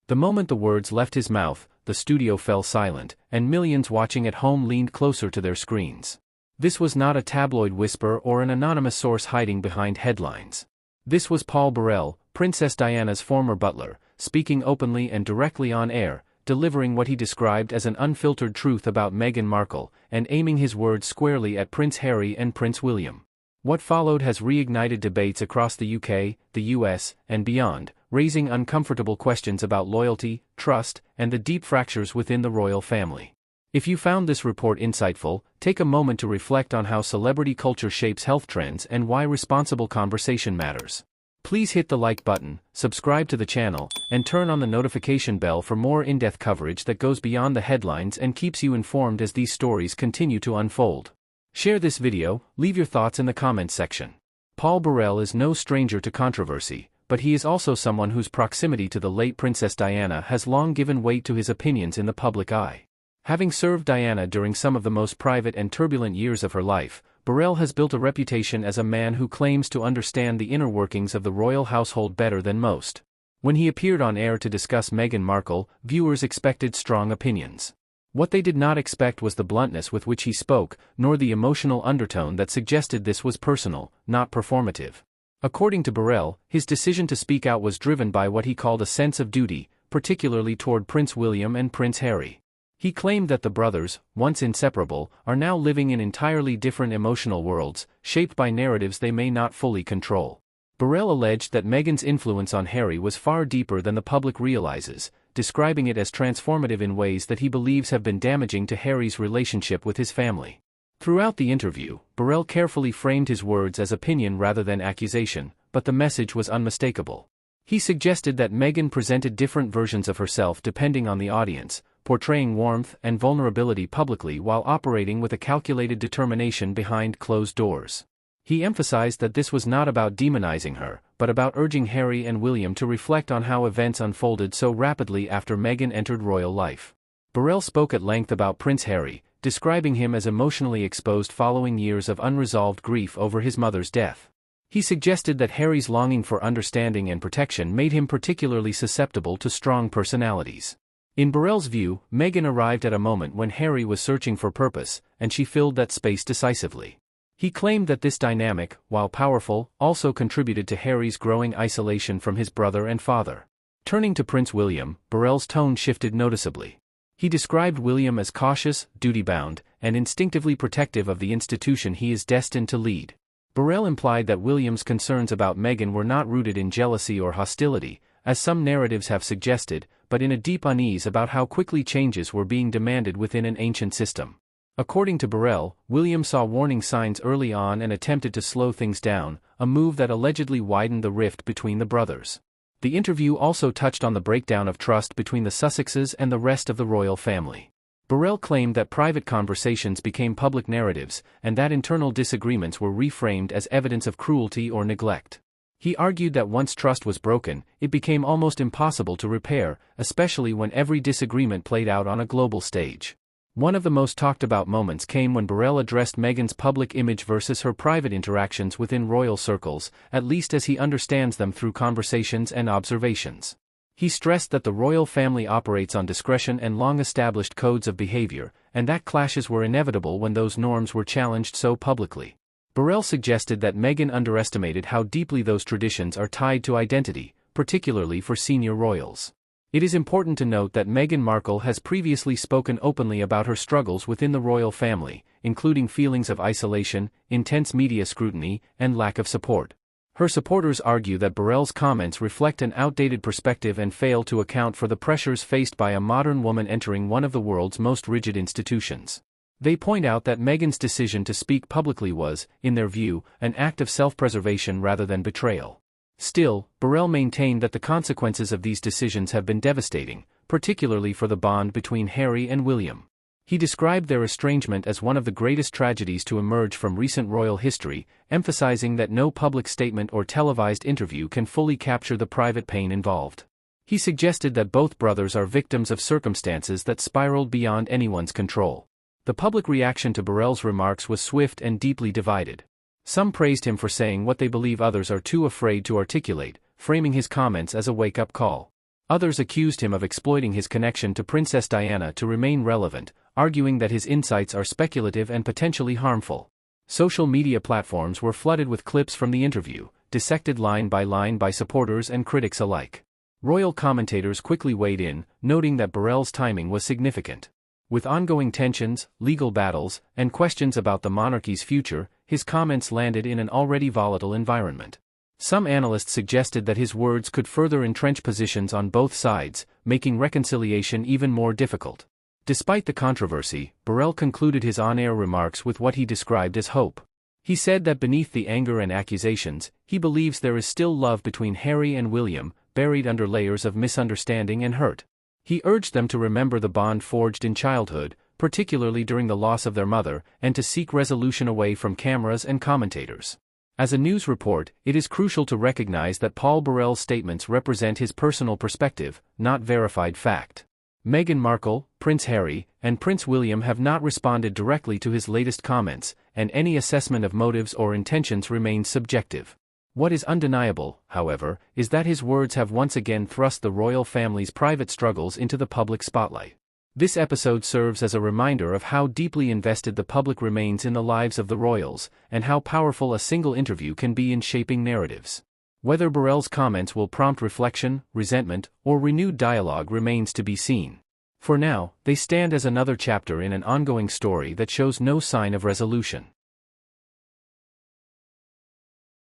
The moment the words left his mouth, the studio fell silent, and millions watching at home leaned closer to their screens. This was not a tabloid whisper or an anonymous source hiding behind headlines. This was Paul Burrell, Princess Diana's former butler, speaking openly and directly on air, delivering what he described as an unfiltered truth about Meghan Markle, and aiming his words squarely at Prince Harry and Prince William. What followed has reignited debates across the UK, the US, and beyond, raising uncomfortable questions about loyalty, trust, and the deep fractures within the royal family. If you found this report insightful, take a moment to reflect on how celebrity culture shapes health trends and why responsible conversation matters. Please hit the like button, subscribe to the channel, and turn on the notification bell for more in-depth coverage that goes beyond the headlines and keeps you informed as these stories continue to unfold. Share this video, leave your thoughts in the comments section. Paul Burrell is no stranger to controversy, but he is also someone whose proximity to the late Princess Diana has long given weight to his opinions in the public eye. Having served Diana during some of the most private and turbulent years of her life, Burrell has built a reputation as a man who claims to understand the inner workings of the royal household better than most. When he appeared on air to discuss Meghan Markle, viewers expected strong opinions. What they did not expect was the bluntness with which he spoke, nor the emotional undertone that suggested this was personal, not performative. According to Burrell, his decision to speak out was driven by what he called a sense of duty, particularly toward Prince William and Prince Harry. He claimed that the brothers, once inseparable, are now living in entirely different emotional worlds, shaped by narratives they may not fully control. Burrell alleged that Meghan's influence on Harry was far deeper than the public realizes, describing it as transformative in ways that he believes have been damaging to Harry's relationship with his family. Throughout the interview, Burrell carefully framed his words as opinion rather than accusation, but the message was unmistakable. He suggested that Meghan presented different versions of herself depending on the audience, portraying warmth and vulnerability publicly while operating with a calculated determination behind closed doors. He emphasized that this was not about demonizing her, but about urging Harry and William to reflect on how events unfolded so rapidly after Meghan entered royal life. Burrell spoke at length about Prince Harry, describing him as emotionally exposed following years of unresolved grief over his mother's death. He suggested that Harry's longing for understanding and protection made him particularly susceptible to strong personalities. In Burrell's view, Meghan arrived at a moment when Harry was searching for purpose, and she filled that space decisively. He claimed that this dynamic, while powerful, also contributed to Harry's growing isolation from his brother and father. Turning to Prince William, Burrell's tone shifted noticeably. He described William as cautious, duty-bound, and instinctively protective of the institution he is destined to lead. Burrell implied that William's concerns about Meghan were not rooted in jealousy or hostility, as some narratives have suggested, but in a deep unease about how quickly changes were being demanded within an ancient system. According to Burrell, William saw warning signs early on and attempted to slow things down, a move that allegedly widened the rift between the brothers. The interview also touched on the breakdown of trust between the Sussexes and the rest of the royal family. Burrell claimed that private conversations became public narratives, and that internal disagreements were reframed as evidence of cruelty or neglect. He argued that once trust was broken, it became almost impossible to repair, especially when every disagreement played out on a global stage. One of the most talked about moments came when Burrell addressed Meghan's public image versus her private interactions within royal circles, at least as he understands them through conversations and observations. He stressed that the royal family operates on discretion and long-established codes of behavior, and that clashes were inevitable when those norms were challenged so publicly. Burrell suggested that Meghan underestimated how deeply those traditions are tied to identity, particularly for senior royals. It is important to note that Meghan Markle has previously spoken openly about her struggles within the royal family, including feelings of isolation, intense media scrutiny, and lack of support. Her supporters argue that Burrell's comments reflect an outdated perspective and fail to account for the pressures faced by a modern woman entering one of the world's most rigid institutions. They point out that Meghan's decision to speak publicly was, in their view, an act of self-preservation rather than betrayal. Still, Burrell maintained that the consequences of these decisions have been devastating, particularly for the bond between Harry and William. He described their estrangement as one of the greatest tragedies to emerge from recent royal history, emphasizing that no public statement or televised interview can fully capture the private pain involved. He suggested that both brothers are victims of circumstances that spiraled beyond anyone's control. The public reaction to Burrell's remarks was swift and deeply divided. Some praised him for saying what they believe others are too afraid to articulate, framing his comments as a wake-up call. Others accused him of exploiting his connection to Princess Diana to remain relevant, arguing that his insights are speculative and potentially harmful. Social media platforms were flooded with clips from the interview, dissected line by supporters and critics alike. Royal commentators quickly weighed in, noting that Burrell's timing was significant. With ongoing tensions, legal battles, and questions about the monarchy's future, his comments landed in an already volatile environment. Some analysts suggested that his words could further entrench positions on both sides, making reconciliation even more difficult. Despite the controversy, Burrell concluded his on-air remarks with what he described as hope. He said that beneath the anger and accusations, he believes there is still love between Harry and William, buried under layers of misunderstanding and hurt. He urged them to remember the bond forged in childhood, particularly during the loss of their mother, and to seek resolution away from cameras and commentators. As a news report, it is crucial to recognize that Paul Burrell's statements represent his personal perspective, not verified fact. Meghan Markle, Prince Harry, and Prince William have not responded directly to his latest comments, and any assessment of motives or intentions remains subjective. What is undeniable, however, is that his words have once again thrust the royal family's private struggles into the public spotlight. This episode serves as a reminder of how deeply invested the public remains in the lives of the royals, and how powerful a single interview can be in shaping narratives. Whether Burrell's comments will prompt reflection, resentment, or renewed dialogue remains to be seen. For now, they stand as another chapter in an ongoing story that shows no sign of resolution.